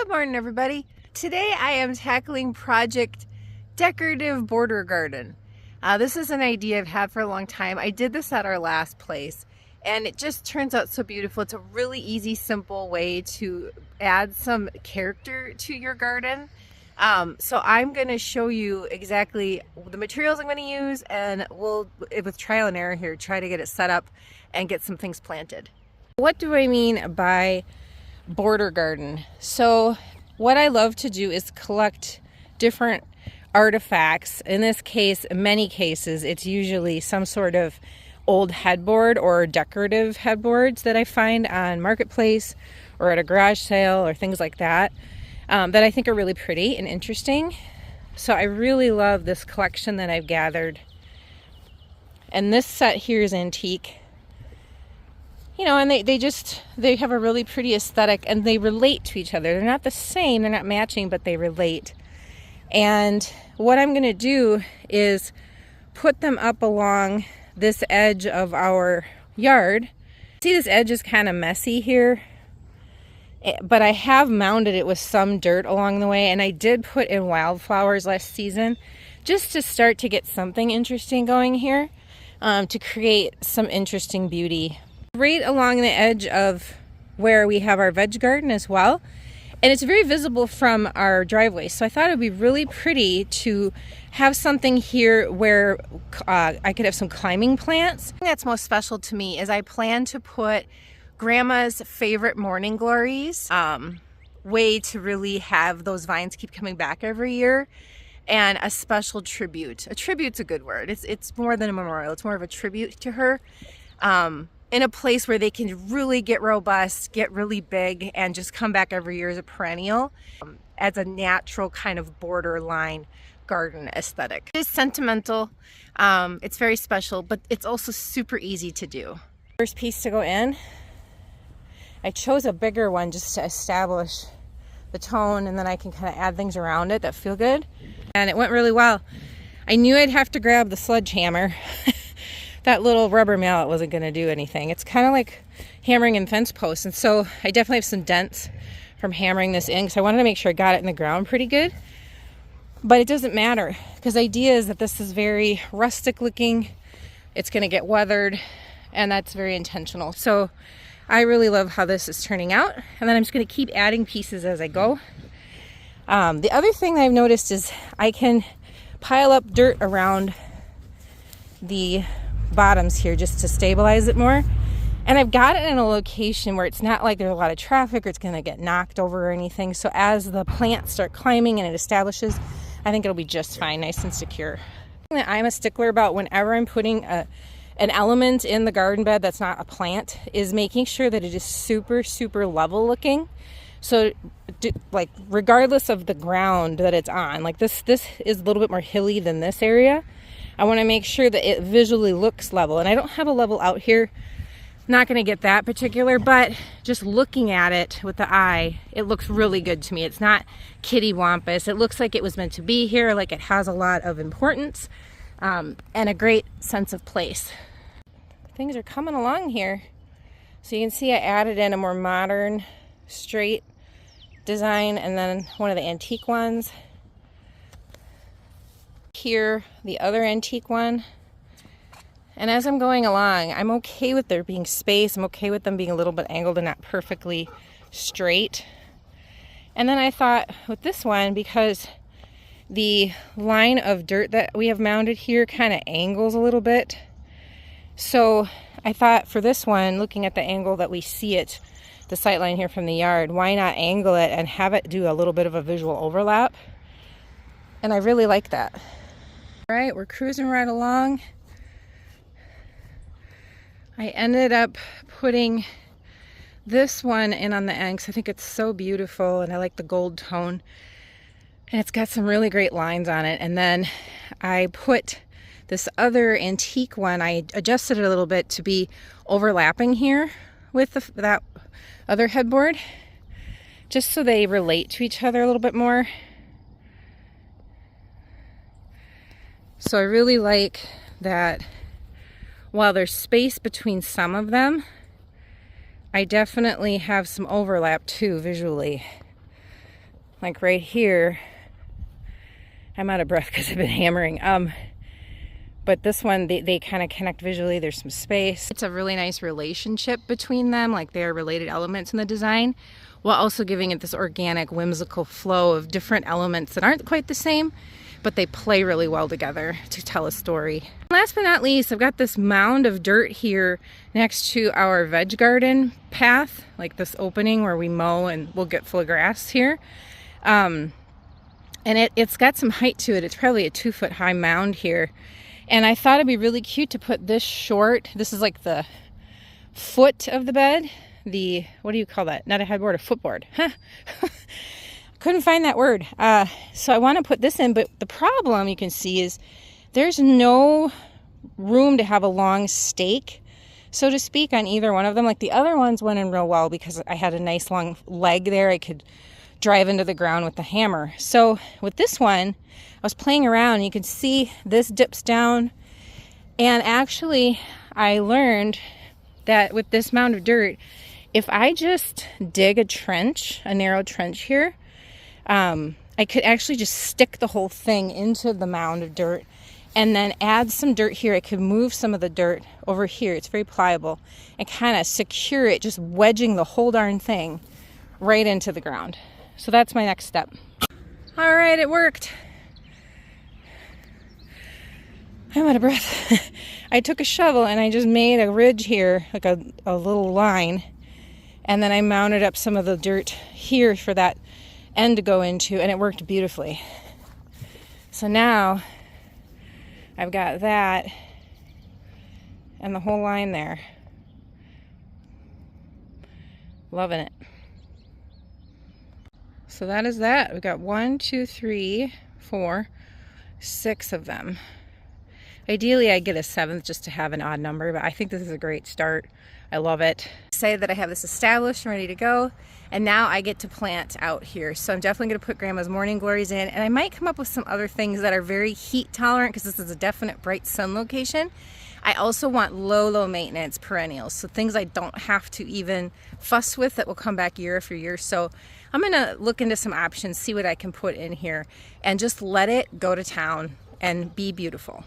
Good morning, everybody. Today I am tackling project decorative border garden. This is an idea I've had for a long time. I did this at our last place and it just turns out so beautiful. It's a really easy, simple way to add some character to your garden. So I'm going to show you exactly the materials I'm going to use, and we'll, with trial and error here, try to get it set up and get some things planted. What do I mean by border garden? So what I love to do is collect different artifacts. In this case, in many cases, it's usually some sort of old headboard or decorative headboards that I find on Marketplace or at a garage sale or things like that, that I think are really pretty and interesting. So I really love this collection that I've gathered. And this set here is antique. You know, and they have a really pretty aesthetic, and they relate to each other. They're not the same, they're not matching, but they relate. And what I'm going to do is put them up along this edge of our yard. See, this edge is kind of messy here, but I have mounded it with some dirt along the way, and I did put in wildflowers last season just to start to get something interesting going here, to create some interesting beauty. Right along the edge of where we have our veg garden as well, and it's very visible from our driveway, so I thought it would be really pretty to have something here where I could have some climbing plants. The thing that's most special to me is I plan to put Grandma's favorite morning glories, way to really have those vines keep coming back every year, and a special tribute. A tribute's a good word. It's more than a memorial. It's more of a tribute to her. In a place where they can really get robust, get really big, and just come back every year as a perennial, as a natural kind of borderline garden aesthetic. It is sentimental, it's very special, but it's also super easy to do. First piece to go in, I chose a bigger one just to establish the tone, and then I can kind of add things around it that feel good. And it went really well. I knew I'd have to grab the sledgehammer. That little rubber mallet wasn't going to do anything. It's kind of like hammering in fence posts. And so I definitely have some dents from hammering this in, because I wanted to make sure I got it in the ground pretty good. But it doesn't matter, because the idea is that this is very rustic looking. It's going to get weathered, and that's very intentional. So I really love how this is turning out. And then I'm just going to keep adding pieces as I go. The other thing that I've noticed is I can pile up dirt around the bottoms here just to stabilize it more, and I've got it in a location where it's not like there's a lot of traffic or it's going to get knocked over or anything. So as the plants start climbing and it establishes, I think it'll be just fine, nice and secure. That I'm a stickler about whenever I'm putting an element in the garden bed that's not a plant is making sure that it is super level looking. So like regardless of the ground that it's on, like this is a little bit more hilly than this area. I want to make sure that it visually looks level, and I don't have a level out here. Not going to get that particular, but just looking at it with the eye, it looks really good to me. It's not kitty-wampus. It looks like it was meant to be here, like it has a lot of importance, and a great sense of place. Things are coming along here. So you can see I added in a more modern, straight design, and then one of the antique ones. Here, the other antique one. And as I'm going along, I'm okay with there being space. I'm okay with them being a little bit angled and not perfectly straight. And then I thought with this one, because the line of dirt that we have mounded here kind of angles a little bit, so I thought for this one, looking at the angle that we see it, the sight line here from the yard, why not angle it and have it do a little bit of a visual overlap? And I really like that. All right, we're cruising right along. I ended up putting this one in on the end because I think it's so beautiful, and I like the gold tone, and it's got some really great lines on it. And then I put this other antique one, I adjusted it a little bit to be overlapping here with that other headboard, just so they relate to each other a little bit more. So I really like that while there's space between some of them, I definitely have some overlap too visually. like right here. I'm out of breath because I've been hammering. But this one, they kind of connect visually. There's some space. It's a really nice relationship between them, like they're related elements in the design, while also giving it this organic, whimsical flow of different elements that aren't quite the same, but they play really well together to tell a story. Last but not least, I've got this mound of dirt here next to our veg garden path, like this opening where we mow and we'll get full of grass here. And it's got some height to it. It's probably a 2-foot high mound here. And I thought it'd be really cute to put this short, this is like the foot of the bed, the, what do you call that? Not a headboard, a footboard. Huh. Couldn't find that word. So I want to put this in, but the problem you can see is there's no room to have a long stake, so to speak, on either one of them. Like the other ones went in real well because I had a nice long leg there. I could drive into the ground with the hammer. So with this one, I was playing around. You can see this dips down. And actually, I learned that with this mound of dirt, if I just dig a trench, a narrow trench here, I could actually just stick the whole thing into the mound of dirt and then add some dirt here. I could move some of the dirt over here. It's very pliable, and kind of secure it, just wedging the whole darn thing right into the ground. So that's my next step. All right, it worked. I'm out of breath. I took a shovel and I just made a ridge here, like a little line. And then I mounted up some of the dirt here for that end to go into, and it worked beautifully. So now I've got that and the whole line there. Loving it. So that is that. We've got 1, 2, 3, 4, 6 of them. Ideally, I get a 7th just to have an odd number, but I think this is a great start. I love it. Say that I have this established and ready to go, and now I get to plant out here. So I'm definitely going to put Grandma's morning glories in, and I might come up with some other things that are very heat tolerant because this is a definite bright sun location. I also want low maintenance perennials, so things I don't have to even fuss with that will come back year after year. So I'm going to look into some options, see what I can put in here, and just let it go to town and be beautiful.